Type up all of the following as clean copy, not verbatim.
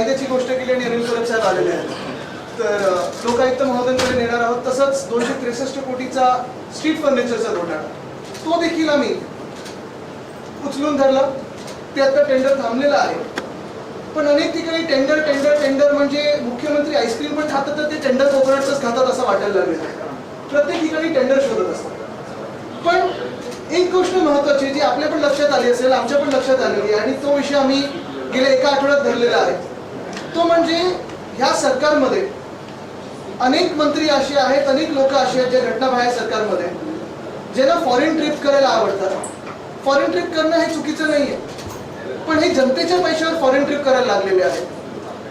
कायद्याची गोष्ट केली आणि अनिल परब साहेब आलेले आहेत, तर लोकायुक्त महोदयांकडे नेणार आहोत. तसंच 263 कोटीचा स्ट्रीट फर्निचरचा घोटाळा, तो देखील आम्ही उचलून धरला. ते आता टेंडर थांबलेलं आहे. पण अनेक ठिकाणी टेंडर टेंडर टेंडर म्हणजे मुख्यमंत्री आईस्क्रीम पण खातात तर ते टेंडर कोकोनटच खातात असं वाटायला लागलेलं आहे. प्रत्येक ठिकाणी टेंडर शोधत असतात. पण एक गोष्ट महत्वाची जी आपल्या पण लक्षात आली असेल, आमच्या पण लक्षात आलेली आहे आणि तो विषय आम्ही गेल्या एका आठवड्यात धरलेला आहे, तो म्हणजे ह्या सरकारमध्ये अनेक मंत्री असे आहेत, अनेक लोक असे आहेत जे घटनाबाह्य सरकारमध्ये ज्यांना फॉरेन ट्रिप करायला आवडतात. फॉरेन ट्रिप करणं हे चुकीचं नाहीये, पण हे जनतेच्या पैशावर फॉरेन ट्रिप करायला लागलेले आहेत.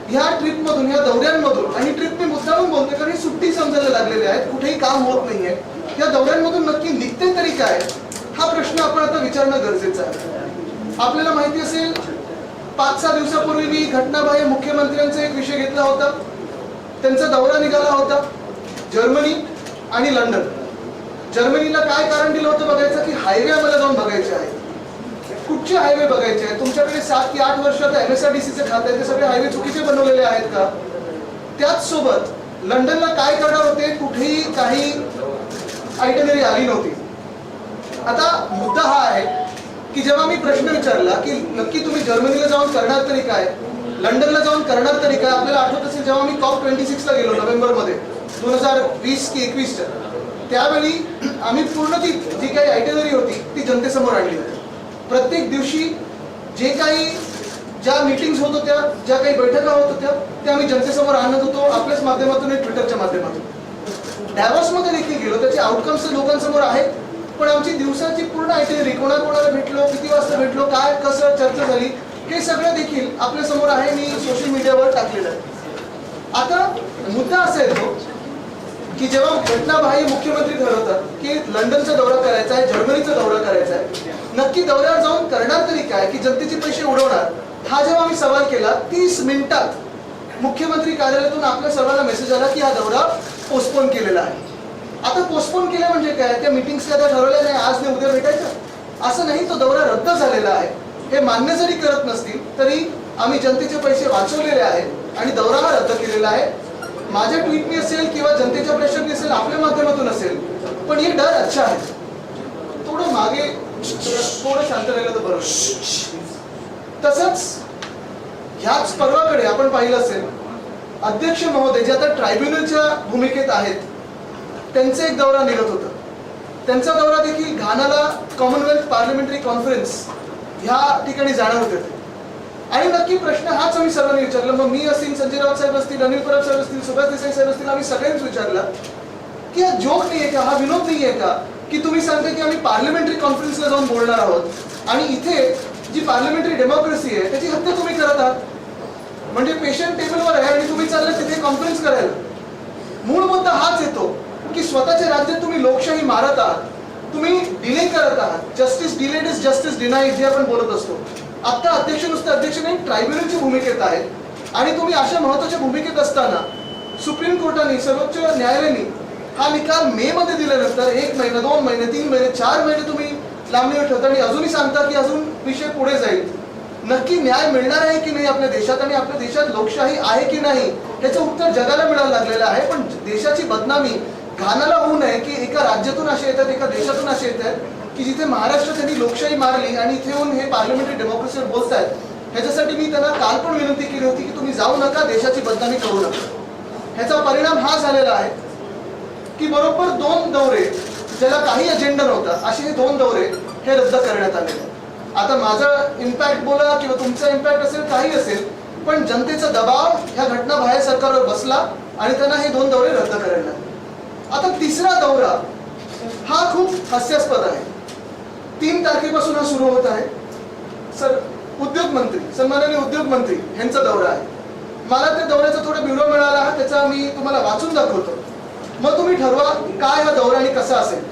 ह्या ट्रिपमधून, ह्या दौऱ्यांमधून, आणि ट्रिप मी मुद्दामून बोलते कारण ही सुट्टी समजायला लागलेले आहेत, कुठेही काम होत नाहीये. या दौऱ्यांमधून नक्की निघते तरी काय, हा प्रश्न आपण आता विचारणं गरजेचं आहे. आपल्याला माहिती असेल 5-6 दिवसापूर्वी मी घटनाबाह्य मुख्यमंत्र्यांचा एक विषय घेतला होता. त्यांचा दौरा निघाला होता जर्मनी आणि लंडन. जर्मनीला काय कारण दिलं होतं बघायचं की हायवे आम्हाला जाऊन बघायचे आहेत. कुठचे हायवे बघायचे आहेत? तुमच्याकडे 7 की 8 वर्षात MSRDCचे खाते ते सगळे हायवे चुकीचे बनवलेले आहेत का? त्याच सोबत लंडनला काय करणार होते, कुठेही काही आयटनरी आली नव्हती. आता मुद्दा हा आहे की जेव्हा मी प्रश्न विचारला की नक्की तुम्ही जर्मनीला जाऊन करणार तरी काय, लंडनला जाऊन करणार तरी काय, आपल्याला आठवत असेल जेव्हा मी COP26 ला गेलो नोव्हेंबरमध्ये 2020 की 21, त्यावेळी आम्ही पूर्ण ती जी काही आयटनरी होती ती जनतेसमोर आणली होती. प्रत्येक दिवशी जे काही ज्या मीटिंग्स होत होत्या, ज्या काही बैठका होत होत्या त्या आम्ही जनतेसमोर आणत होतो, आपल्याच माध्यमातून आणि ट्विटरच्या माध्यमातून. डॅव्हॉसमध्ये देखील गेलो, त्याचे आउटकम्स लोकांसमोर आहेत. पण आमची दिवसाची पूर्ण आयटनरी, कोणाकोणाला भेटलो, किती वाजता भेटलो, काय कसं चर्चा झाली, हे सगळं देखील आपल्या समोर आहे. मी सोशल मीडियावर टाकलेलं आहे. आता मुद्दा असा येतो की जेव्हा घटनाबाह्य मुख्यमंत्री ठरवतात की लंडनचा दौरा करायचा आहे, जर्मनीचा दौरा करायचा आहे, नक्की दौऱ्यावर जाऊन करणार तरी काय की जनतेचे पैसे उडवणार, हा जेव्हा आम्ही सवाल केला 30 मिनिटात मुख्यमंत्री कार्यालयातून आपल्या सर्वांना मेसेज आला की हा दौरा पोस्टपोन केलेला आहे. आता पोस्टपोन केलं म्हणजे काय, त्या मीटिंग्स त्या ठरवल्या नाही, आज नाही उद्या भेटायचं असं नाही, तो दौरा रद्द झालेला आहे. हे मान्य जरी करत नसतील तरी आम्ही जनतेचे पैसे वाचवलेले आहेत आणि दौरा हा रद्द केलेला आहे. माझ्या ट्विटनी असेल किंवा जनतेच्या प्रेशरनी असेल, आपल्या माध्यमातून असेल, पण हे डर अच्छा आहे. थोडं मागे थोडं शांत राहिलं तर बरं. तसंच ह्याच पर्वाकडे आपण पाहिलं असेल अध्यक्ष महोदय जे आता ट्रायब्युनलच्या भूमिकेत आहेत, त्यांचा एक दौरा निघत होता. त्यांचा दौरा देखील घानाला कॉमनवेल्थ पार्लमेंटरी कॉन्फरन्स ह्या ठिकाणी जाणार होते. आणि नक्की प्रश्न हाच आम्ही सर्वांनी विचारला. मग मी असतील, संजय राऊत साहेब असतील, अनिल परब साहेब असतील, सुभाष देसाई साहेब असतील, आम्ही सगळ्यांनीच विचारला की हा जोक नाहीये का, हा विनोद नाहीये का की तुम्ही सांगता की आम्ही पार्लमेंटरी कॉन्फरन्सला जाऊन बोलणार आहोत आणि इथे जी पार्लमेंटरी डेमोक्रेसी आहे त्याची हत्या तुम्ही करत आहात. म्हणजे पेशंट टेबलवर आहे आणि तुम्ही चाललं तिथे कॉन्फरन्स करायला. मूळ मुद्दा हाच येतो की स्वतःच्या राज्यात तुम्ही लोकशाही मारत आहात, तुम्ही डिले करत आहात. Justice delayed is justice denied जे आपण बोलत असतो. आता अध्यक्ष नुसते अध्यक्ष नाही, ट्रायब्युनलची भूमिकेत आहेत आणि तुम्ही अशा महत्वाच्या भूमिकेत असताना सुप्रीम कोर्टाने, सर्वोच्च न्यायालयाने हा निकाल मे मध्ये दिल्यानंतर 1 महिना, 2 महिने, 3 महिने, 4 महिने तुम्ही लांबणीवर ठेवता आणि अजूनही सांगता की अजून विषय पुढे जाईल. नक्की न्याय मिळणार आहे की नाही आपल्या देशात आणि आपल्या देशात लोकशाही आहे की नाही याचं उत्तर जगाला मिळायला लागलेलं आहे. पण देशाची बदनामी घानाला होऊ नये की एका राज्यातून असे येतात, एका देशातून असे येतात की जिथे महाराष्ट्र त्यांनी लोकशाही मारली आणि इथे येऊन हे पार्लमेंटरी डेमोक्रेसीवर बोलतायत. ह्याच्यासाठी मी त्यांना काल पण विनंती केली होती की तुम्ही जाऊ नका, देशाची बदनामी करू नका. ह्याचा परिणाम हा झालेला आहे की बरोबर 2 दौरे ज्याला काही अजेंडा नव्हता असे हे 2 दौरे हे रद्द करण्यात आलेले. आता माझा इम्पॅक्ट बोला किंवा तुमचा इम्पॅक्ट असेल, काही असेल, पण जनतेचा दबाव ह्या घटनाबाह्य सरकारवर बसला आणि त्यांना हे 2 दौरे रद्द करायला लागले. आता तिसरा दौरा हा खूप हास्यास्पद आहे. 3 तारखेपासून हा सुरू होत आहे. उद्योग मंत्री, सन्माननीय उद्योग मंत्री यांचा दौरा आहे. मला त्या दौऱ्याचा थोडा ब्युरो मिळाला, त्याचा मी तुम्हाला वाचून दाखवतो. मग तुम्ही ठरवा काय हा दौरा आणि कसा असेल.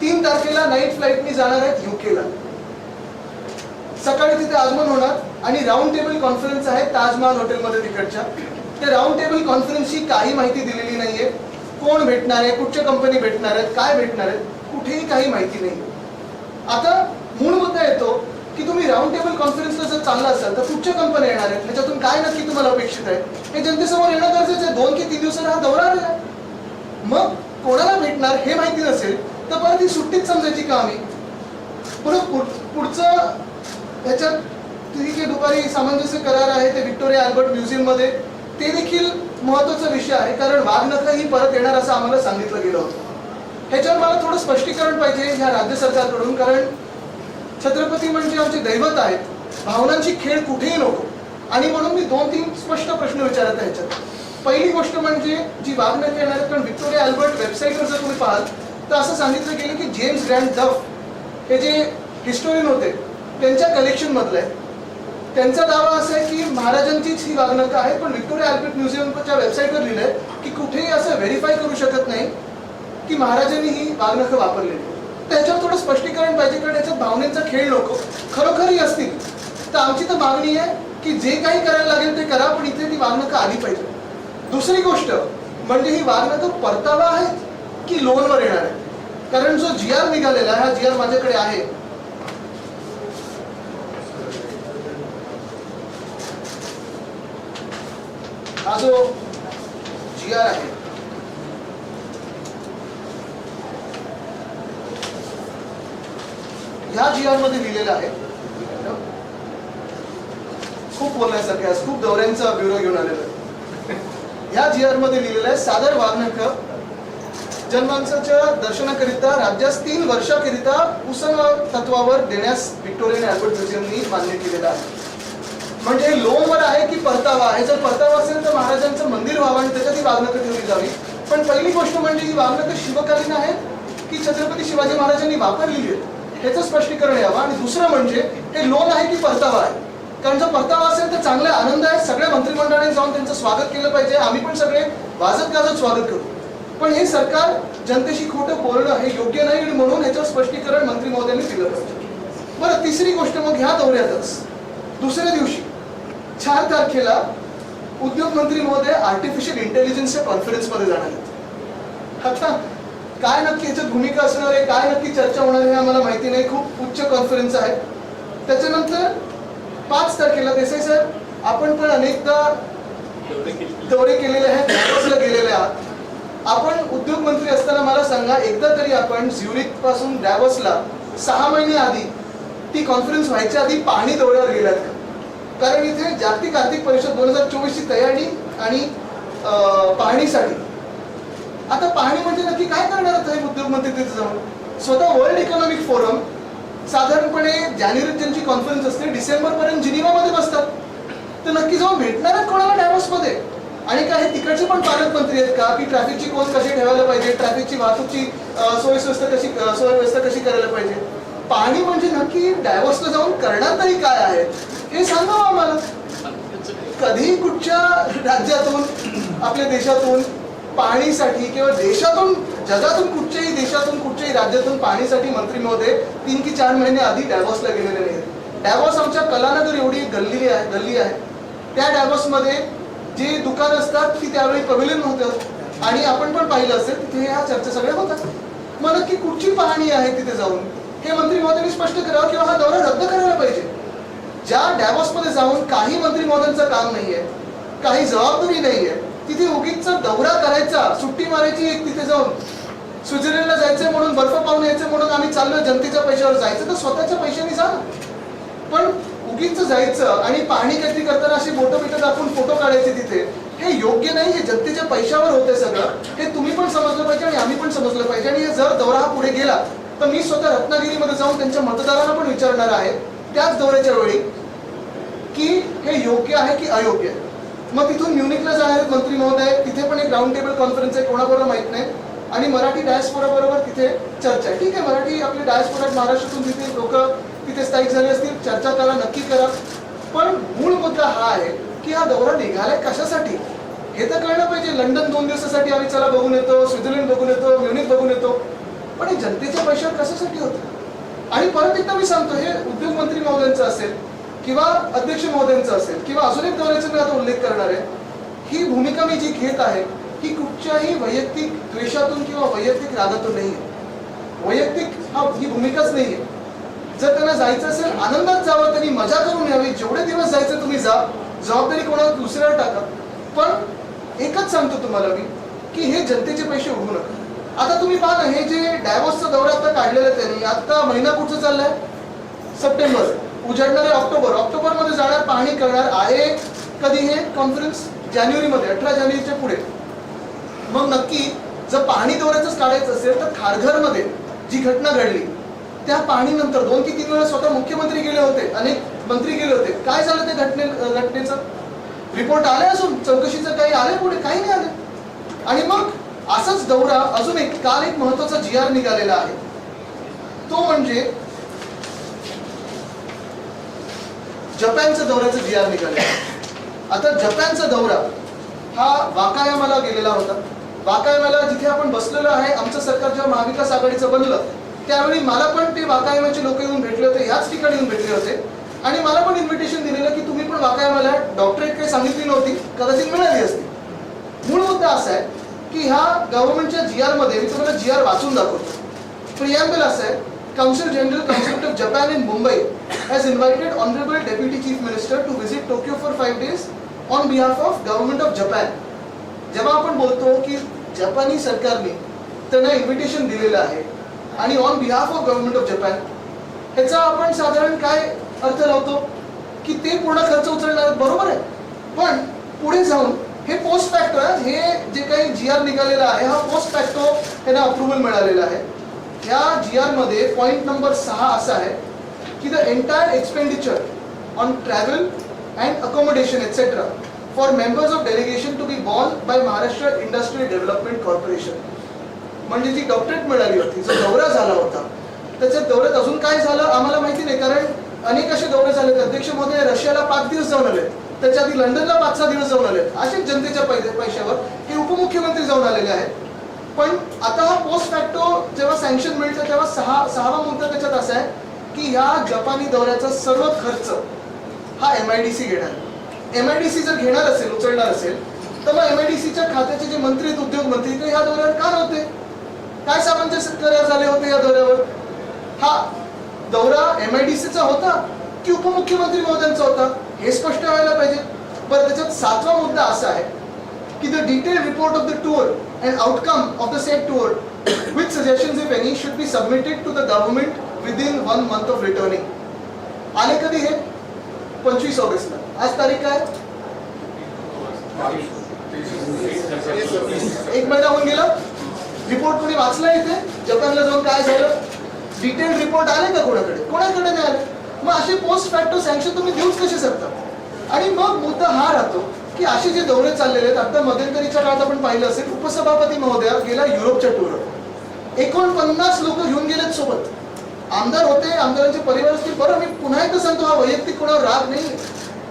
3 तारखेला नाईट फ्लाईटनी जाणार आहेत युकेला. सकाळी तिथे आगमन होणार आणि राऊंड टेबल कॉन्फरन्स आहे ताजमहाल हॉटेलमध्ये तिकडच्या. त्या राऊंड टेबल कॉन्फरन्सची काही माहिती दिलेली नाहीये. कोण भेटणार आहे, कुठच्या कंपनी भेटणार आहेत, काय भेटणार आहेत, कुठेही काही माहिती नाही. आता मूळ मुद्दा येतो की तुम्ही राऊंड टेबल कॉन्फरन्सला जर चांगलं असेल तर कुठच्या कंपन्या येणार आहेत, ह्याच्यातून काय नक्की तुम्हाला अपेक्षित आहे, हे जनतेसमोर येणं गरजेचं आहे. 2 की 3 दिवसांना हा दौरा आलेला आहे. मग कोणाला भेटणार हे माहिती नसेल तर परत ही सुट्टीत समजायची का आम्ही? पुढचं ह्याच्यात जे दुपारी सामंजस्य करार आहे ते व्हिक्टोरिया अल्बर्ट म्युझियम मध्ये, ते देखील महत्वाचा विषय आहे. कारण वाघनखं ही परत येणार असं आम्हाला सांगितलं गेलं होतं. ह्याच्यावर मला थोडं स्पष्टीकरण पाहिजे ह्या राज्य सरकारकडून. कारण छत्रपती म्हणजे आमचे दैवत आहेत, भावनांची खेळ कुठेही नको. आणि म्हणून मी 2-3 स्पष्ट प्रश्न विचारत आहे ह्याच्यात. पहिली गोष्ट म्हणजे जी वाघनखं येणार आहेत, कारण व्हिक्टोरिया अल्बर्ट वेबसाईटवर जर तुम्ही पाहाल तर असं सांगितलं गेलं की जेम्स ग्रँड डफ हे जे हिस्टोरियन होते त्यांच्या कलेक्शन मधलं आहे. त्यांचा दावा असा आहे की महाराजांचीच ही वाघनखं आहे, पण व्हिक्टोरिया अल्बर्ट म्युझियमच्या वेबसाईटवर लिहिलंय की कुठेही असं व्हेरीफाय करू शकत नाही की महाराजांनी ही वाघनखं वापरलेली. त्याच्यावर थोडं स्पष्टीकरण पाहिजे, कारण याच्यात भावनेचा खेळ नको. खरोखरही असतील तर आमची तर मागणी आहे की जे काही करायला लागेल ते करा, पण इथे ती वाघनखं आली पाहिजे. दुसरी गोष्ट म्हणजे ही वाघनखं परतावा आहे की लोनवर येणार आहे. कारण जो GR निघालेला हा GR माझ्याकडे आहे, हा जो GR आहे ह्या GR मध्ये लिहिलेलं आहे. खूप बोलण्यासारखे आहे, खूप दौऱ्यांचा ब्युरो घेऊन आलेला आहे. ह्या GR मध्ये लिहिलेलं आहे, सादर वाघनखं जनमानसाच्या दर्शनाकरिता राज्यास 3 वर्षाकरिता उसन तत्वावर देण्यास व्हिक्टोरिया अल्बर्ट म्युझियमनी मान्य केलेलं आहे. म्हणजे लोनवर आहे की परतावा आहे? जर परतावा असेल तर महाराजांचं मंदिर व्हावं आणि त्याच्यात ही वाघनखं ठेवली जावी. पण पहिली गोष्ट म्हणजे ही वाघनखं शिवकालीन आहे की छत्रपती शिवाजी महाराजांनी वापरलेली आहे ह्याचं स्पष्टीकरण यावं. आणि दुसरं म्हणजे हे लोन आहे की परतावा आहे? कारण जर परतावा असेल तर चांगला आनंद आहे, सगळ्या मंत्रिमंडळाने जाऊन त्यांचं स्वागत केलं पाहिजे, आम्ही पण सगळे वाजत गाजत स्वागत करू. पण हे सरकार जनतेशी खोटं बोलणं हे योग्य नाही आणि म्हणून ह्याचं स्पष्टीकरण मंत्री महोदयांनी दिलं पाहिजे. बरं, तिसरी गोष्ट मग ह्या दौऱ्यातच दुसऱ्या दिवशी 4 तारखेला उद्योग मंत्री महोदय आर्टिफिशियल इंटेलिजन्सच्या कॉन्फरन्समध्ये जाणार आहेत. आता काय नक्की याच्यात भूमिका असणार आहे, काय नक्की चर्चा होणार आहे आम्हाला माहिती नाही. खूप उच्च कॉन्फरन्स आहे. त्याच्यानंतर 5 तारखेला देसाई सर आपण पण अनेकदा दौरे केलेले आहेत, डॅवोसला गेलेले आहात. आपण उद्योग मंत्री असताना मला सांगा, एकदा तरी आपण झ्युरिक पासून डॅवोसला 6 महिने आधी ती कॉन्फरन्स व्हायच्या आधी पाहणी दौऱ्यावर गेलात का? कारण इथे जागतिक आर्थिक परिषद 2024 ची तयारी आणि पाहणीसाठी. आता पाहणी म्हणजे नक्की काय करणार आहे उद्योग मंत्री तिथे जाऊन? स्वतः वर्ल्ड इकॉनॉमिक फोरम साधारणपणे जानेवारीत त्यांची कॉन्फरन्स असते, डिसेंबर पर्यंत जिनिव्हामध्ये बसतात. तर नक्की जाऊन भेटणार आहेत कोणाला डॅवोसमध्ये? आणि काय हे तिकडचे पण पालकमंत्री आहेत का की ट्रॅफिकची कोण कशी ठेवायला पाहिजे, ट्रॅफिकची वाहतूकची सोयव्यवस्था कशी करायला पाहिजे? पाहणी म्हणजे नक्की डॅवोसला जाऊन करणार तरी काय आहे हे सांगावं आम्हाला. कधी कुठच्या राज्यातून आपल्या देशातून पाहणीसाठी किंवा देशातून जगातून कुठच्याही देशातून कुठच्याही राज्यातून पाहणीसाठी मंत्री महोदय 3 की 4 महिने आधी डॅवोसला गेलेले नाहीत. डॅवोस आमच्या कलानगर एवढी गल्ली आहे. त्या डॅवोसमध्ये जे दुकान असतात ती त्यावेळी पवेलियन होतं आणि आपण पण पाहिलं असेल तिथे ह्या चर्चा सगळ्या होतात. मग नक्की कुठची पाहणी आहे तिथे जाऊन हे मंत्री महोदयांनी स्पष्ट करावं किंवा हा दौरा रद्द करायला पाहिजे. ज्या डॅवोसमध्ये जाऊन काही मंत्री महोदयांचं काम नाहीये, काही जबाबदारी नाहीये, तिथे उगीच दौरा करायचा, सुट्टी मारायची, एक तिथे जाऊन स्वित्झर्लंडला जायचंय म्हणून, बर्फ पाहून यायचं म्हणून आम्ही चाललोय जनतेच्या पैशावर जायचं तर स्वतःच्या पैशाने जा. पण उगीच जायचं आणि पाहणी काहीतरी करताना अशी बोटं दाखवून फोटो काढायचे तिथे, हे योग्य नाही. हे जनतेच्या पैशावर होतंय सगळं, हे तुम्ही पण समजलं पाहिजे आणि आम्ही पण समजलं पाहिजे. आणि जर दौरा हा पुढे गेला तर मी स्वतः रत्नागिरीमध्ये जाऊन त्यांच्या मतदारांना पण विचारणार आहे त्याच दौऱ्याच्या वेळी की हे योग्य आहे की अयोग्य आहे. मग तिथून म्युनिकला जाणारे मंत्री महोदय, तिथे पण एक राऊंड टेबल कॉन्फरन्स आहे, कोणाबरोबर माहित नाही. आणि मराठी डायस्पोरा बरोबर तिथे चर्चा आहे. ठीक आहे, मराठी आपले डायस्पोरा महाराष्ट्रातून तिथे लोक तिथे स्थायिक झाले असतील, चर्चा करा, नक्की करा. पण मूळ मुद्दा हा आहे की हा दौरा निघालाय कशासाठी हे तर कळलं पाहिजे. लंडन 2 दिवसासाठी आम्ही चला बघून येतो, स्वित्झर्लंड बघून येतो, म्युनिक बघून येतो, पण हे जनतेच्या पैशावर कशासाठी होतं? आणि परत एकदा मी सांगतो, हे उद्योग मंत्री महोदयांचं असेल किंवा अध्यक्ष महोदयांचं असेल किंवा अजून एक दौऱ्याचा मी आता उल्लेख करणार आहे, ही भूमिका मी जी घेत आहे ही कुठच्याही वैयक्तिक द्वेषातून किंवा वैयक्तिक रागातून नाहीये. वैयक्तिक ही भूमिकाच नाहीये. जर त्यांना जायचं असेल आनंदात जावं, त्यांनी मजा करून यावी, जेवढे दिवस जायचं तुम्ही जा, जबाबदारी कोणाला दुसऱ्यावर टाका. पण एकच सांगतो तुम्हाला मी की हे जनतेचे पैसे उडवू नका. आता तुम्ही पहा ना, हे जे डॅव्होसचा दौरा आता काढलेला त्यांनी, आता महिना कुठचा चाललाय? सप्टेंबर, उजाडणारे ऑक्टोबर मध्ये जाणार, पाहणी करणार आहे. कधी हे कॉन्फरन्स? जानेवारीमध्ये, 18 जानेवारीच्या पुढे. मग नक्की जर पाहणी दौऱ्याच काढायचं असेल तर खारघरमध्ये जी घटना घडली त्या पाहणीनंतर 2 की 3 वेळा स्वतः मुख्यमंत्री गेले होते, अनेक मंत्री गेले होते. काय झालं ते घटनेचं? रिपोर्ट आले असून चौकशीचं काही आले पुढे? काही नाही आले. आणि मग असाच दौरा अजून एक काल एक महत्वाचा GR निघालेला आहे, तो म्हणजे जपानचा दौऱ्याचा GR निघालेला आहे. आता जपानचा दौरा हा वाकायामाला गेलेला होता. वाकायामाला जिथे आपण बसलेलो आहे, आमचं सरकार जेव्हा महाविकास आघाडीचं बनलं त्यावेळी मला पण ते वाकायामाचे लोक येऊन भेटले होते, ह्याच ठिकाणी येऊन भेटले होते. आणि मला पण इन्व्हिटेशन दिलेलं की तुम्ही पण वाकायामाला. डॉक्टरेट काही सांगितली नव्हती, कदाचित मिळाली असती. मूळ मुद्दा असा आहे की ह्या गव्हर्नमेंटच्या GR मध्ये, मी तुम्हाला GR वाचून दाखवतो. प्रिॲम्बल असं आहे, council general council of Japan in Mumbai has invited Honorable Deputy Chief Minister to visit Tokyo for 5 days on behalf of Government of Japan. जेव्हा आपण बोलतो की जपानी सरकारने त्यांना इन्व्हिटेशन दिलेलं आहे आणि on behalf of government of Japan, ह्याचा आपण साधारण काय अर्थ लावतो की ते पूर्ण खर्च उचलणार, बरोबर आहे. पण पुढे जाऊन हे पोस्ट फॅक्टो, हे जे काही GR निघालेला आहे हा पोस्ट फॅक्टो त्यांना अप्रुव्हल मिळालेला आहे. ह्या GR मध्ये पॉइंट नंबर 6 असा आहे की the entire expenditure on travel and accommodation etcetera for members of delegation to be borne by Maharashtra Industrial Development Corporation. म्हणजे जी डॉक्टरेट मिळाली होती, जो दौरा झाला होता, त्याच्या दौऱ्यात अजून काय झालं आम्हाला माहिती नाही, कारण अनेक असे दौरे झाले. अध्यक्ष महोदय रशियाला 5 दिवस जाऊन आले, त्याच्या आधी लंडनला 5-6 दिवस जाऊन आले. असेच जनतेच्या पैशावर हे उपमुख्यमंत्री जाऊन आलेले आहेत. पण आता हा पोस्ट फॅक्टो जेव्हा सँक्शन मिळतं तेव्हा 6वा मुद्दा त्याच्यात असा आहे की ह्या जपानी दौऱ्याचा सर्व खर्च हा MIDC घेणार. MIDC जर घेणार असेल, उचलणार असेल, तर मग MIDCच्या खात्याचे जे मंत्री आहेत, उद्योग मंत्री, ते ह्या दौऱ्यावर का नव्हते? काय सामंजस्य करार झाले होते या दौऱ्यावर? हा दौरा MIDCचा होता की उपमुख्यमंत्री महोदयांचा होता? हे स्पष्ट व्हायला पाहिजे. बरं, त्याच्यात 7वा मुद्दा असा आहे की the detail report of the tour and outcome of the said tour with suggestions if any should be submitted to the government within 1 month of returning. आले कधी हे? 25 ऑगस्टला. आज तारीख काय? 1 महिना होऊन गेला. रिपोर्ट कोणी वाचला इथे? जपानला जाऊन काय झालं? डिटेल रिपोर्ट आले का कोणाकडे? कोणाकडे नाही आले. मग असे पोस्ट फॅक्टो सँक्शन तुम्ही देऊच कसे शकता? आणि मग मुद्दा हा राहतो की असे जे दौरे चाललेले आहेत, आता मध्यंतरीच्या काळात आपण पाहिलं असेल, उपसभापती महोदया गेला युरोपच्या टूरवर. 49 लोक घेऊन गेलेत सोबत. आमदार होते, आमदारांचे परिवार असतील. बरं, मी पुन्हा एकदा सांगतो, हा वैयक्तिक कोणावर राग नाही,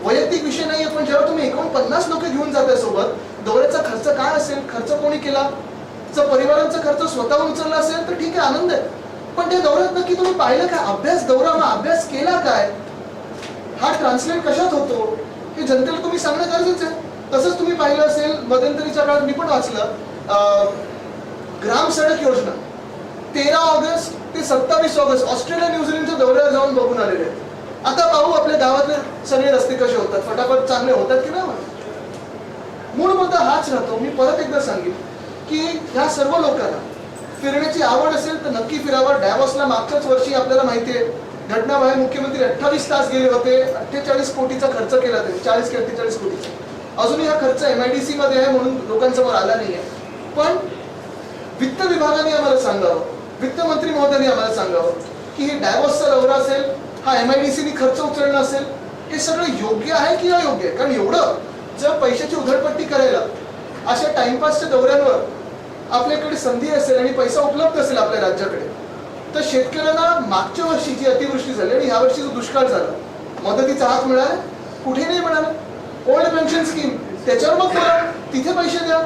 वैयक्तिक विषय नाहीये. पण जेव्हा तुम्ही 49 लोक घेऊन जाताय सोबत, दौऱ्याचा खर्च काय असेल, खर्च कोणी केला? जर परिवारांचा खर्च स्वतःहून उचलला असेल तर ठीक आहे, आनंद आहे. पण त्या दौऱ्यात नक्की तुम्ही पाहिलं काय? अभ्यास दौरा, मग अभ्यास केला काय? हा ट्रान्सलेट कशात होतो हे जनतेला तुम्ही सांगणं गरजेचं आहे. तसंच तुम्ही पाहिलं असेल मध्यंतरीच्या काळात, मी पण वाचलं, ग्राम सडक योजना 13 ऑगस्ट ते 27 ऑगस्ट ऑस्ट्रेलिया न्यूझीलंडच्या दौऱ्यावर जाऊन बघून आलेले आहेत. आता पाहू आपल्या गावातले सगळे रस्ते कसे होतात, फटाफट चांगले होतात की नाही. मूळ मुद्दा हाच राहतो. मी परत एकदा सांगेन की ह्या सर्व लोकांना फिरण्याची आवड असेल तर नक्की फिरावं. डॅव्होसला मागच्याच वर्षी आपल्याला माहिती आहे घटना बाहेर मुख्यमंत्री 28 तास गेले होते. 48 कोटीचा खर्च केला त्यांनी, 40 की 48 कोटीचा. अजूनही हा खर्च MIDC मध्ये आहे म्हणून लोकांसमोर आला नाहीये. पण वित्त विभागाने आम्हाला सांगावं, वित्तमंत्री महोदयांनी आम्हाला सांगावं की हे डॅव्होसचा दौरा असेल, हा MIDCने खर्च उचलणं असेल, हे सगळं योग्य आहे की अयोग्य आहे? कारण एवढं जर पैशाची उधळपट्टी करायला अशा टाइमपासच्या दौऱ्यांवर आपल्याकडे संधी असेल आणि पैसा उपलब्ध असेल आपल्या राज्याकडे, तर शेतकऱ्यांना मागच्या वर्षी जी अतिवृष्टी झाली आणि ह्या वर्षी जो दुष्काळ झाला, मदतीचा हात मिळाला? कुठे नाही मिळाला. ओल्ड पेन्शन स्कीम, त्याच्यावर मग मला तिथे पैसे द्या.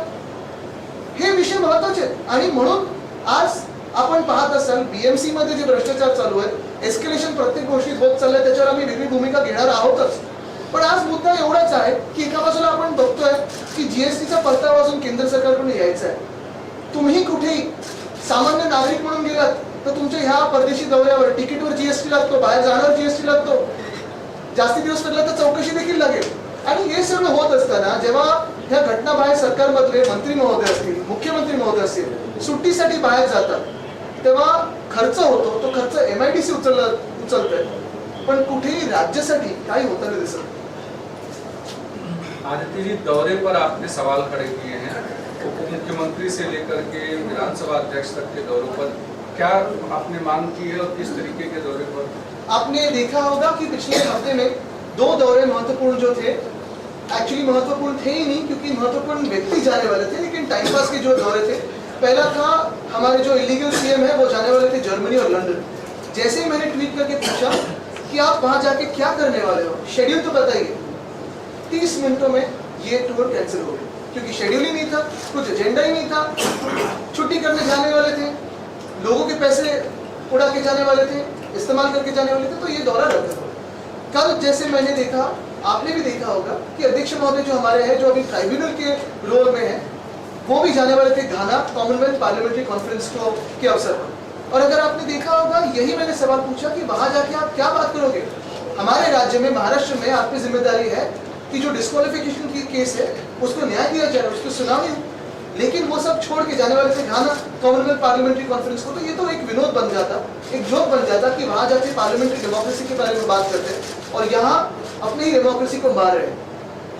हे विषय महत्वाचे आहेत. आणि म्हणून आज आपण पाहत असाल BMC मध्ये जे भ्रष्टाचार चालू आहे, एस्केलेशन प्रत्येक गोष्टीत होत चाललंय, त्याच्यावर आम्ही वेगळी भूमिका घेणार आहोतच. पण आज मुद्दा एवढाच आहे की एका बाजूला आपण बघतोय की GSTचा परतावा अजून केंद्र सरकारकडून यायचा आहे. तुम्ही कुठेही सामान्य नागरिक म्हणून गेलात तर तुमच्या ह्या परदेशी दौऱ्यावर तिकीटवर जीएसटी लागतो, बाहेर जाण्यावर जीएसटी लागतो, जास्ती दिवस पडला तर चौकशी देखील लागेल. आणि हे सगळं होत असताना जेव्हा ह्या घटना बाहेर सरकारमधले मंत्री महोदय असतील, मुख्यमंत्री महोदय असतील, सुट्टीसाठी बाहेर जातात, तेव्हा खर्च होतो. तो खर्च MIDC उचलतोय, पण कुठेही राज्यासाठी काही होताना दिसत. आदित्य जी, दौरे पर आपने सवाल खड़े किए हैं, उप मुख्यमंत्री से लेकर के विधानसभा अध्यक्ष तक के दौरों पर क्या आपने मांग की है और किस तरीके के दौरे पर? आपने देखा होगा कि पिछले हफ्ते में 2 दौरे महत्वपूर्ण जो थे, एक्चुअली महत्वपूर्ण थे ही नहीं क्योंकि महत्वपूर्ण व्यक्ति जाने वाले थे, लेकिन टाइम पास के जो दौरे थे, पहला था हमारे जो इलीगल CM है वो जाने वाले थे जर्मनी और लंदन. जैसे ही मैंने ट्वीट करके पूछा कि आप वहां जाके क्या करने वाले हो, शेड्यूल तो बताइए, 30 मिनटों में ये टूर कैंसिल हो गया क्योंकि शेड्यूल ही नहीं था, कुछ एजेंडा ही नहीं था, छुट्टी करने जाने वाले थे, लोगों के पैसे उड़ा के जाने वाले थे, इस्तेमाल करके जाने वाले थे, तो ये दौरा रद्द हो. कल जैसे मैंने देखा, आपने भी देखा होगा कि अध्यक्ष महोदय जो हमारे हैं, जो अभी ट्राइब्यूनल के रोल में है, वो भी जाने वाले थे घाना कॉमनवेल्थ पार्लियामेंट्री कॉन्फ्रेंस को के अवसर पर. और अगर आपने देखा होगा, यही मैंने सवाल पूछा कि वहां जाके आप क्या बात करोगे. हमारे राज्य में, महाराष्ट्र में आपकी जिम्मेदारी है कि जो डिस्क्वालिफिकेशन की केस है उसको न्याय दिया जाए, उसको सुनावी हो. लेकिन वो सब छोड़ के जाने वाले थे घाना कॉमनवेल्थ पार्लियामेंट्री कॉन्फ्रेंस को. तो ये तो एक विनोद बन जाता, एक जोक बन जाता कि वहां जाके पार्लियामेंट्री डेमोक्रेसी के बारे में बात करते हैं और यहाँ अपनी ही डेमोक्रेसी को मार रहे हैं.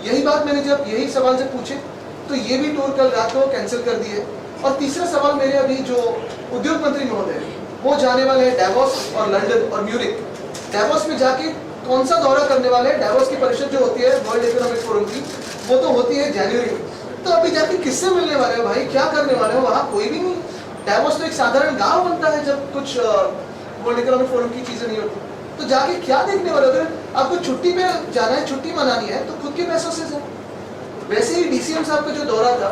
यही बात मैंने जब यही सवाल से पूछे तो ये भी टूर कल रात को कैंसिल कर दिए. और तीसरा सवाल मेरे अभी जो उद्योग मंत्री महोदय वो जाने वाले हैं डेवोस और लंदन और म्यूनिक. डेवोस में जाके कौन सा दौरा करने वाले हैं? डेवोस की परिषद जो होती है वर्ल्ड इकोनॉमिक फोरम की, वो तो होती है जनवरी में. तो अभी जाके किससे मिलने वाले हो भाई, क्या करने वाले हो? वहाँ कोई भी नहीं. डेवोस तो एक साधारण गांव बनता है जब कुछ वर्ल्ड इकोनॉमिक फोरम की चीजें नहीं होती. तो जाके क्या देखने वाले हो? अगर आपको छुट्टी पे जाना है, छुट्टी मनानी है, तो खुद के पैसों से जाए. वैसे ही DCM साहब का जो दौरा था,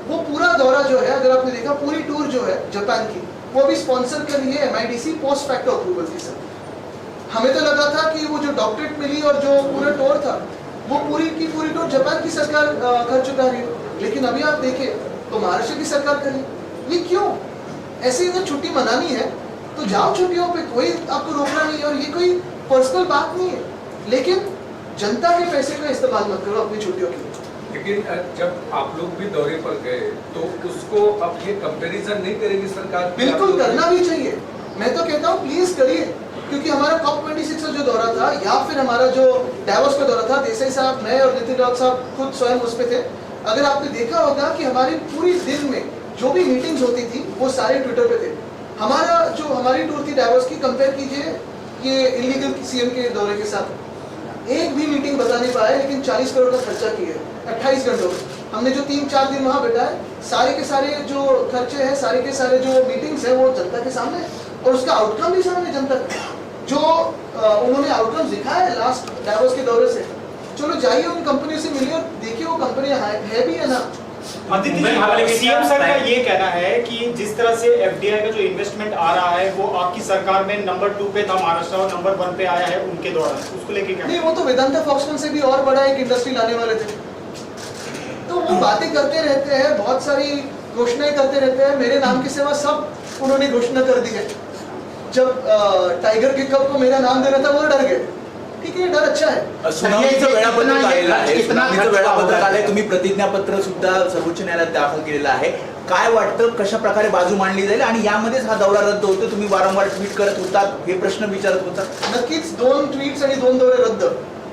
वो पूरा दौरा जो है, अगर आपने देखा, पूरी टूर जो है जापान की, वो भी स्पॉन्सर कर रही है MIDC पोस्ट फैक्टो अप्रूवल के साथ. हमें तो लगा था कि वो जो डॉक्टरेट मिली और जो पूरा टूर था, वो पूरी की पूरी टूर जापान की सरकार कर चुका है. लेकिन अभी आप देखें तो महाराष्ट्र की सरकार करी. ये क्यों? ऐसे अगर छुट्टी मनानी है तो जाओ छुट्टियों पे, कोई आपको रोकना नहीं है. और ये कोई पर्सनल बात नहीं है, लेकिन जनता के पैसे का इस्तेमाल मत करो अपनी छुट्टियों के लिए. लेकिन जब आप लोग भी दौरे पर गए तो उसको अब ये कंपैरिजन नहीं करेगी सरकार? बिल्कुल करना भी चाहिए. मैं तो कहता हूँ प्लीज करिए, क्योंकि हमारा COP26 का जो दौरा था या फिर हमारा जो डेवोस का दौरा था, देसाई साहब, मैं और नितिन राउत साहब खुद स्वयं उस पे थे. अगर आपने देखा होगा कि हमारी पूरी दिन में जो भी मीटिंग्स होती थी वो सारे ट्विटर पे थे. हमारा जो हमारी टूर थी डेवोस की, कंपेयर कीजिए ये इलीगल CM के दौरे के साथ. एक भी मीटिंग बता नहीं पाए, लेकिन 40 करोड़ का खर्चा किया है 28 घंटों में. हमने जो 3-4 दिन वहाँ बैठा है, सारे के सारे जो खर्चे हैं, सारे के सारे जो मीटिंग्स हैं, वो जनता के सामने है. और उसका आउटकम भी सामने जनता का, जो उन्होंने आउटकम दिखाया है लास्ट डेवोस के दौरे से. चलो जाइए उन कंपनियों से मिलिए और देखिए वो कंपनियां है भी है ना. CM सर का ये कहना है कि जिस तरह से FDI का जो इन्वेस्टमेंट आ रहा है वो आपकी सरकार में नंबर 2 पे था महाराष्ट्र और नंबर 1 पे आया है उनके दौरान, उसको लेके क्या? नहीं, वो तो वेदांता फॉक्सकॉन से भी और बड़ा एक इंडस्ट्री लाने वाले थे. तो वो बातें करते रहते हैं, बहुत सारी घोषणाएं करते रहते हैं. मेरे नाम के सिवा सब उन्होंने घोषणा कर दी है. जब टाइगर के कप को मेरा नाम देना था वो डर गए. ठीक है, डर अच्छा है. सुनावणीचं वेळापत्रक आलेलं आहे, सुनावणीचं वेळापत्रक आलंय. तुम्ही प्रतिज्ञापत्र सुद्धा सर्वोच्च न्यायालयात दाखल केलेलं आहे. काय वाटतं, कशा प्रकारे बाजू मांडली जाईल आणि यामध्येच हा दौरा रद्द होतो? तुम्ही वारंवार ट्विट करत होतात, हे प्रश्न विचारत होतात. नक्कीच 2 ट्विट्स आणि 2 दौरे रद्द.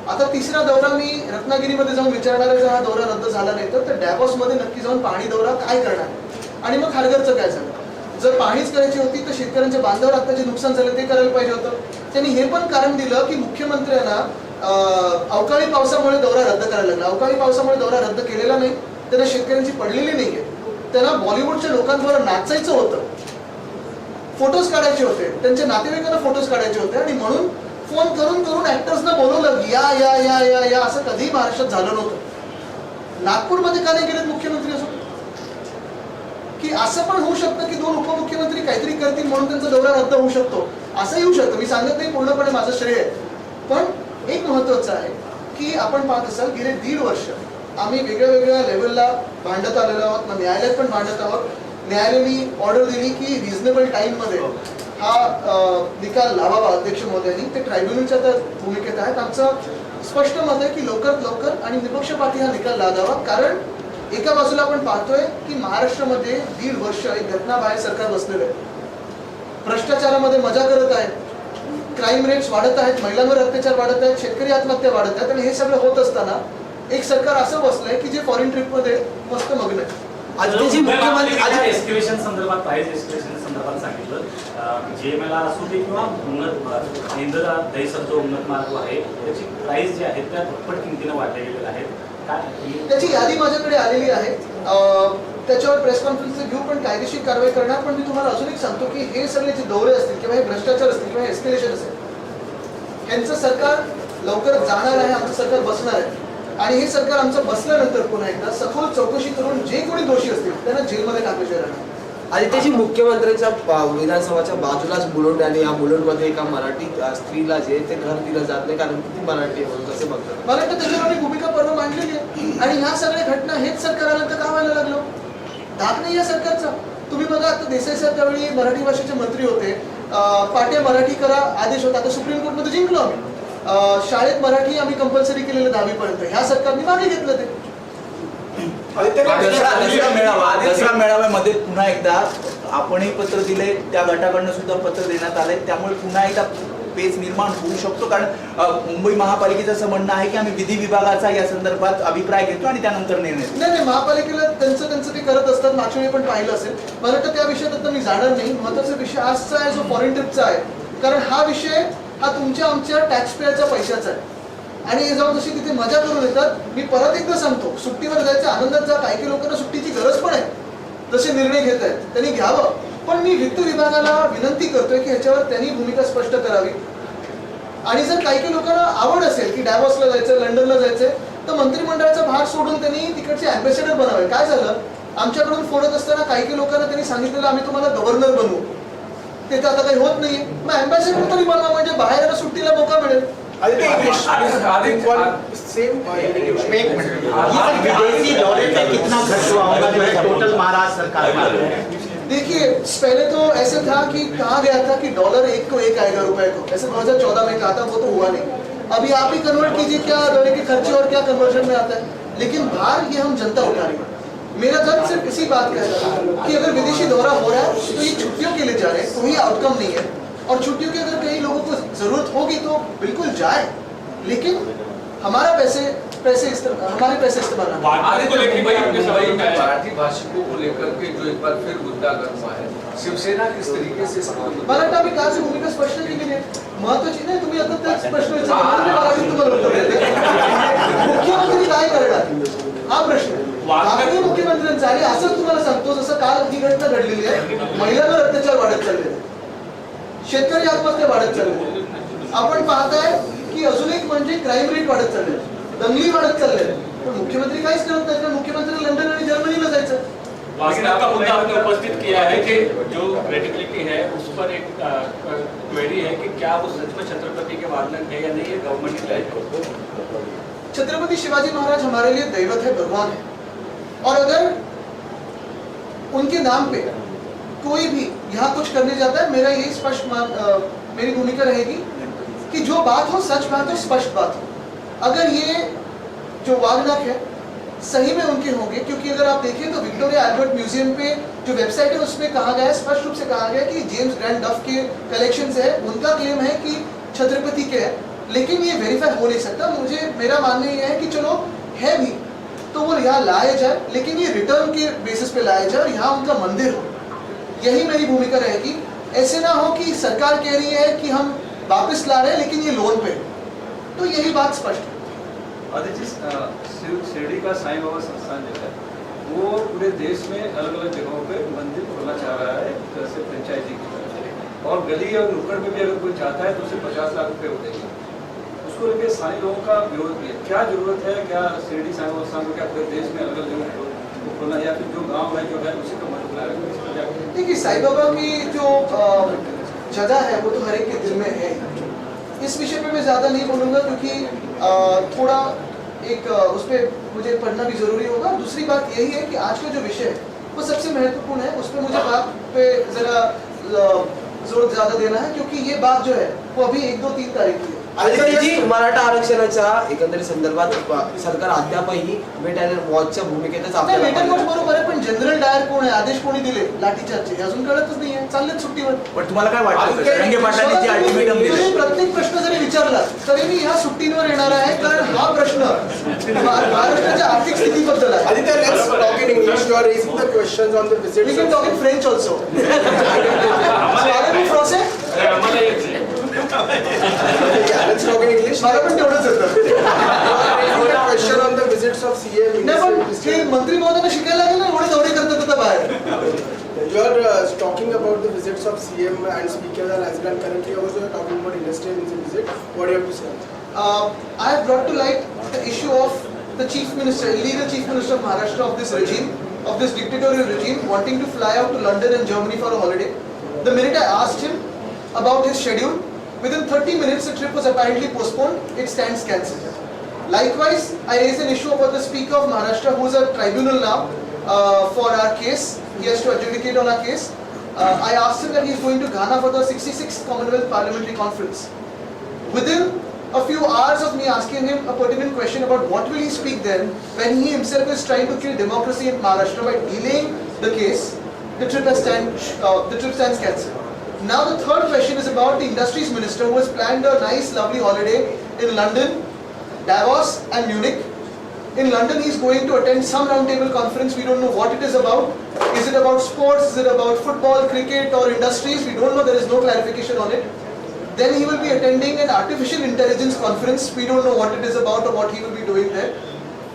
आता तिसरा दौरा मी रत्नागिरीमध्ये जाऊन विचारणार आहे. जर हा दौरा रद्द झाला नाही तर डेवॉस मध्ये नक्की जाऊन पाहणी दौरा काय करणार आणि मग खारघरचं काय झालं. जर पाहणीच करायची होती तर शेतकऱ्यांच्या बांधावर आता जे नुकसान झालं ते करायला पाहिजे होतं. त्यांनी हे पण कारण दिलं की मुख्यमंत्र्यांना अवकाळी पावसामुळे दौरा रद्द करायला लागला. अवकाळी पावसामुळे दौरा रद्द केलेला नाही, त्यांना शेतकऱ्यांची पडलेली नाहीये. त्यांना बॉलिवूडच्या लोकांबरोबर नाचायचं होतं, फोटोज काढायचे होते, त्यांच्या नातेवाईकांना फोटोज काढायचे होते आणि म्हणून फोन करून करून ऍक्टर्सना बोलवलं, या या या या या असं कधीही महाराष्ट्रात झालं नव्हतं. नागपूरमध्ये का नाही गेलेत मुख्यमंत्री असं? की असं पण होऊ शकतं की 2 उपमुख्यमंत्री काहीतरी करतील म्हणून त्यांचा दौरा रद्द होऊ शकतो, असं येऊ शकतं. मी सांगत नाही पूर्णपणे माझं श्रेय आहे, पण एक महत्वाचं आहे की आपण पाहत असाल गेले 1.5 वर्ष आम्ही वेगळ्या वेगळ्या लेवलला भांडत आलेलो आहोत, न्यायालयात पण भांडत आहोत. न्यायालयाने ऑर्डर दिली की रिझनेबल टाइम मध्ये हा निकाल लावावा अध्यक्ष महोदयांनी, ते ट्रायब्युनलच्या त्या भूमिकेत आहेत. आमचं स्पष्ट मत आहे की लवकरात लवकर आणि निपक्षपाती हा निकाल लागावा. कारण एका बाजूला आपण पाहतोय की महाराष्ट्रामध्ये 1.5 वर्ष एक घटनाबाह्य सरकार बसलेलं आहे, भ्रष्टाचारामध्ये मजा करत आहेत, क्राईम रेट्स वाढत आहेत, महिलांवर अत्याचार वाढत आहेत, शेतकरी आत्महत्या वाढत आहेत. आणि हे सगळं होत असताना एक सरकार असं बसलंय की जे फॉरेन ट्रिपमध्ये मस्त मग्न आहे. आजची मुख्यमंत्री एस्केलेशन संदर्भात प्राइस एस्केलेशन संदर्भात सांगितलं, JMLR असू दे किंवा उन्नत इंदिरा दहिसर जो उन्नत मार्ग आहे त्याची प्राइस जी आहे त्या दुप्पट किमतीनं वाढल्या गेलेल्या आहेत. काय त्याची यादी माझ्याकडे आलेली आहे, त्याच्यावर प्रेस कॉन्फरन्स घेऊ, पण कायदेशीर कारवाई करणार. पण मी तुम्हाला अजून एक सांगतो की हे सगळे जे दौरे असतील किंवा हे भ्रष्टाचार असतील किंवा एस्केलेशन असेल, यांचं सरकार लवकरच जाणार आहे, आमचं सरकार बसणार आहे. आणि हे सरकार आमचं बसल्यानंतर पुन्हा एकदा सखोल चौकशी करून जे कोणी दोषी असतील त्यांना जेलमध्ये टाकल्याशिवाय राहणार. आदित्यजी, मुख्यमंत्र्यांच्या विधानसभाच्या बाजूलाच मुलुंड आणि या मुलुंडमध्ये एका मराठी स्त्रीला जे ते घर दिलं जात नाही कारण ती मराठी आहे, कसे बघतात? मला वाटतं त्याच्यावर मी भूमिका परवा मांडलेली आहे. आणि ह्या सगळ्या घटना हेच सरकारानंतर का व्हायला लागलो? धाक नाही या सरकारचा. तुम्ही बघा, आता देसाई साहेब त्यावेळी मराठी भाषेचे मंत्री होते, पाट्या मराठी करा आदेश होता, आता सुप्रीम कोर्टमध्ये जिंकलो आम्ही. शाळेत मराठी आम्ही कंपल्सरी केलेलं 10वी पर्यंत, ह्या सरकारने मागे घेतलं ते. दसरा मेळाव्यामध्ये पुन्हा एकदा आपणही पत्र दिले, त्या गटाकडनं सुद्धा पत्र देण्यात आले, त्यामुळे पुन्हा एकदा पेच निर्माण होऊ शकतो. कारण मुंबई महापालिकेचं असं म्हणणं आहे की आम्ही विधी विभागाचा या संदर्भात अभिप्राय घेतो आणि त्यानंतर निर्णय. नाही, महापालिकेला त्यांचं ते करत असतात. मागच्या वेळी पण पाहिलं असेल. मला वाटतं त्या विषयात आता मी जाणार नाही. महत्वाचा विषय आजचा आहे जो फॉरेन ट्रिपचा आहे, कारण हा विषय हा तुमच्या आमच्या टॅक्स पेअरच्या पैशाचा आहे. आणि हे जाऊन जशी तिथे मजा करून येतात. मी परत एकदा सांगतो, सुट्टीवर जायचं आनंदात जा. काही लोकांना सुट्टीची गरज पण आहे, जसे निर्णय घेत आहेत त्यांनी घ्यावं. पण मी वित्त विभागाला विनंती करतोय की ह्याच्यावर त्यांनी भूमिका स्पष्ट करावी. आणि जर काही लोकांना आवड असेल की डॅवॉसला जायचं, लंडनला जायचंय, तर मंत्रिमंडळाचा भाग सोडून त्यांनी तिकडचे अँबॅसेडर बनावे. काय झालं, आमच्याकडून फोडत असताना काही लोकांना त्यांनी सांगितलेलं आम्ही तुम्हाला गव्हर्नर बनवू. ते तर आता काही होत नाहीये. मग अँबॅसेडर तरी बनवा, म्हणजे बाहेर सुट्टीला मोका मिळेल. टोटल महाराष्ट्र सरकार में देखिए, पहले तो ऐसे था कि कहा गया था कि डॉलर 1 को 1 आएगा रुपए को, ऐसे 2014 में कहा था, वो तो हुआ नहीं. अभी आप ही कन्वर्ट कीजिए, क्या डॉलर के खर्चे और क्या कन्वर्जन में आता है. लेकिन बाहर ये हम जनता उठा रही है. मेरा दर्द सिर्फ इसी बात का है कि अगर विदेशी दौरा हो रहा है तो ये छुट्टियों के लिए जा रहे हैं, कोई आउटकम नहीं है. और छुट्टियों की अगर कई लोगों को जरूरत होगी तो बिल्कुल जाए, लेकिन हमारे पैसे इस्तेमाल मराठी भाषिकों को लेकर के जो एक बार फिर मुद्दा गर्म हुआ है, शिवसेना किस तरीके से मला वाटतं आम्ही कालची भूमिका स्पष्ट केली आहे. महत्वाची नाही, तुम्ही आता त्याच प्रश्न मुख्यमंत्री काय करणार हा प्रश्न भारतीय मुख्यमंत्र्यांचा. आणि असंच तुम्हाला सांगतो, जसं काल ही घटना घडलेली आहे, महिलांवर अत्याचार वाढत चालले, शेतकरी आत्महत्या वाढत चालले. आपण पाहताय की अजून एक म्हणजे क्राईम रेट वाढत चालले, दंगली वाढत चालले. पण मुख्यमंत्री काहीच करत नाही. मुख्यमंत्री लंडन आणि जर्मनीला जायचं. का मुद्दा आपने उपस्थित किया है कि जो क्रेडिबिलिटी है उस पर एक क्वेरी है कि क्या वो सच में छत्रपति के वादन है या नहीं, ये गवर्नमेंट डिसाइड. छत्रपति शिवाजी महाराज हमारे लिए दैवत है, भगवान है. और अगर उनके नाम पे कोई भी यहाँ कुछ करने जाता है, मेरा यही स्पष्ट मेरी भूमिका रहेगी कि जो बात हो सच बात हो, स्पष्ट बात हो. अगर ये जो वागनाक है सही में उनके होंगे, क्योंकि अगर आप देखें तो विक्टोरिया अल्बर्ट म्यूजियम पे जो वेबसाइट है उसमें कहा गया है, स्पष्ट रूप से कहा गया कि जेम्स ग्रैंड डफ के कलेक्शंस है, उनका क्लेम है कि छत्रपति के है, लेकिन ये वेरीफाई हो नहीं सकता. मेरा मानना ये है कि चलो है भी तो वो यहाँ लाया जाए, लेकिन ये रिटर्न के बेसिस पे लाया जाए और यहाँ उनका मंदिर हो. यही मेरी भूमिका रहेगी. ऐसे ना हो कि सरकार कह रही है कि हम वापस ला रहे हैं लेकिन ये लोन पे, तो यही बात स्पष्ट है. आदित्य, शिरडी का साईं बाबा संस्थान जो है वो पूरे देश में अलग अलग जगहों पे मंदिर खोलना चाह रहा है, जैसे फ्रेंचाइजी की तरह से, और गली और नुक्कड़ में भी अगर कोई चाहता है तो उसे 50 लाख रुपए हो देंगे. उसको लेकर स्थानीय लोगों का विरोध भी है. क्या जरूरत है, क्या शिरडी साईं बाबा संस्थान को क्या पूरे देश में अलग अलग जगहों को खोलना, या फिर जो गाँव है जो है उसी का मन बनाया? देखिए, साईं बाबा की जो जगह है वो तो हर एक के दिल में है. इस विषय पे मैं ज़्यादा नहीं बोलूँगा, क्योंकि थोड़ा एक उस पर मुझे पढ़ना भी ज़रूरी होगा. दूसरी बात यही है कि आज का जो विषय है वो सबसे महत्वपूर्ण है, उस पर मुझे बात पे ज़रा जोर ज्यादा देना है, क्योंकि ये बात जो है वो अभी 1, 2, 3 तारीख की है. आदित्यजी, मराठा आरक्षणाच्या एकंदरीत संदर्भात सरकार अद्यापही वेट अँड वॉचच्या भूमिकेतच नाही, आपल्याला वेट अँड वॉच पाहिजे. बरोबर आहे, पण जनरल डायर कोण आहे, आदेश कोणी दिले लाठीचार्जचे हे अजून कळतच नाहीये, चाललेत सुट्टीवर. पण तुम्हाला काय वाटतं रंगे पाटलांनी जे अल्टिमेटम तुम्ही दिले प्रत्येक प्रश्न जरी विचारला तरी मी ह्या सुट्टींवर येणार आहे, कारण हा प्रश्न महाराष्ट्राच्या आर्थिक स्थितीबद्दल आहे. Aditya, let's talk in English. You are raising the questions on the visits. We can talk in French also. Parlez-vous français? Yeah, let's talk in English. मला पण तेवढंच येतं. You are raising the question on the visits of CM. नाही, पण हे मंत्री महोदयांना शिकायला लागेल ना, एवढे दौरे करतात आता बाहेर. You are talking about the visits of CM and speakers and as well currently also you are talking about industrial visit. What do you have to say? I have brought to light the issue of the chief minister, illegal chief minister of Maharashtra of this regime, of this dictatorial regime, wanting to fly out to London and Germany for a holiday. The minute I asked him about his schedule, within 30 minutes the trip was apparently postponed, it stands cancelled. Likewise, I raised an issue about the Speaker of Maharashtra, who is a tribunal now for our case. He has to adjudicate on our case. I asked him that he is going to Ghana for the 66th Commonwealth Parliamentary Conference. Within a few hours of me asking him a pertinent question about what will he speak then, when he himself is trying to kill democracy in Maharashtra by delaying the case, the trip stands cancelled. Now the third question is about the industries minister, who has planned a nice lovely holiday in London, Davos and Munich. In London he is going to attend some roundtable conference. We don't know what it is about. Is it about sports? Is it about football, cricket or industries? We don't know. There is no clarification on it. Then he will be attending an artificial intelligence conference. We don't know what it is about or what he will be doing there.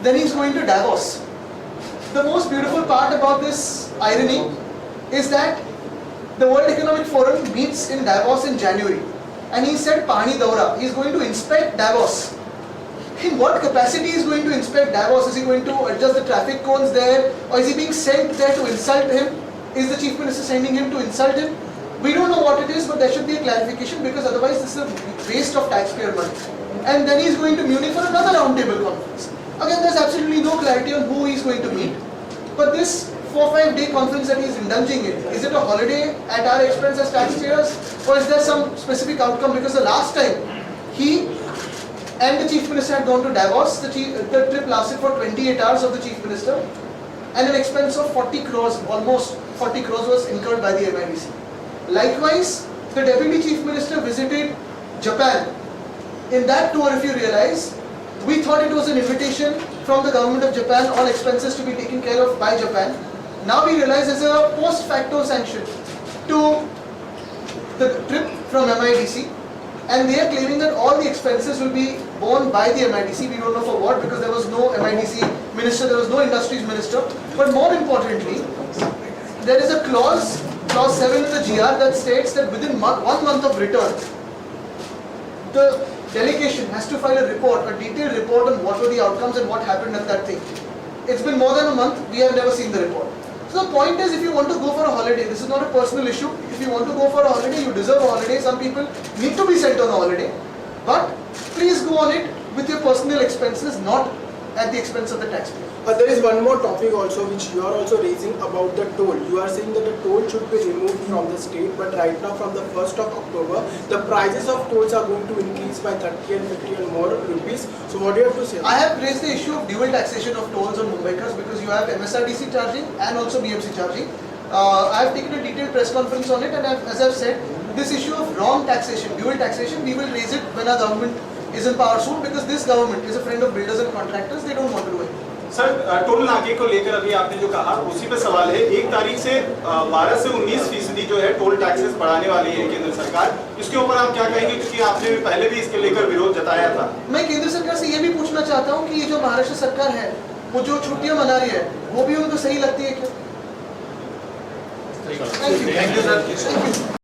Then he is going to Davos. The most beautiful part about this irony is that the World Economic Forum meets in Davos in January. And he said Pani Daura. He is going to inspect Davos. In what capacity is going to inspect Davos? Is he going to adjust the traffic cones there? Or is he being sent there to insult him? Is the Chief Minister sending him to insult him? We don't know what it is, but there should be a clarification, because otherwise this is a waste of taxpayer money. And then he is going to Munich for another roundtable conference. Again, there's absolutely no clarity on who he is going to meet. But this 4-5 day conference that he is indulging in, is it a holiday at our expense as taxpayers? Or is there some specific outcome? Because the last time he and the Chief Minister had gone to Davos, the trip lasted for 28 hours of the Chief Minister, and an expense of 40 crores, almost 40 crores was incurred by the MIDC. Likewise, the Deputy Chief Minister visited Japan. In that tour, if you realize, we thought it was an invitation from the government of Japan, all expenses to be taken care of by Japan. Now we realize there's a post facto sanction to the trip from MIDC. And they are claiming that all the expenses will be borne by the MIDC. We don't know for what, because there was no MIDC minister, there was no industries minister. But more importantly, there is a clause 7 in the GR, that states that within 1 month of return, the delegation has to file a report, a detailed report on what were the outcomes and what happened at that thing. It's been more than a month, we have never seen the report. So the point is, if you want to go for a holiday, this is not a personal issue. If you want to go for a holiday, you deserve a holiday. Some people need to be sent on a holiday. But please go on it with your personal expenses, not at the expense of the taxpayer. There is one more topic also which you are also raising about the toll. You are saying that the toll should be removed from the state, but right now from the 1st of October, the prices of tolls are going to increase by 30 and 50 and more rupees. So what do you have to say? I have raised the issue of dual taxation of tolls on Mumbaikars, because you have MSRTC charging and also BMC charging. I have taken a detailed press conference on it, and as I have said, this issue of wrong taxation, dual taxation, we will raise it when our government is in power soon, because this government is a friend of builders and contractors. They don't want to do it. Sir, toll नाके को लेकर अभी आपने जो कहा उसी पे सवाल है। 1 तारीख से 12 से 19% जो है टोल टैक्सेस बढ़ाने वाली है केंद्र सरकार। इसके ऊपर आप क्या कहेंगे, क्योंकि आपने भी पहले भी इसके लेकर विरोध जताया था। मैं केंद्र सरकार से ये भी पूछना चाहता हूँ कि ये जो महाराष्ट्र सरकार है, वो जो छुट्टियां मना रही है, वो भी उनको सही लगती है क्या? Thank you sir.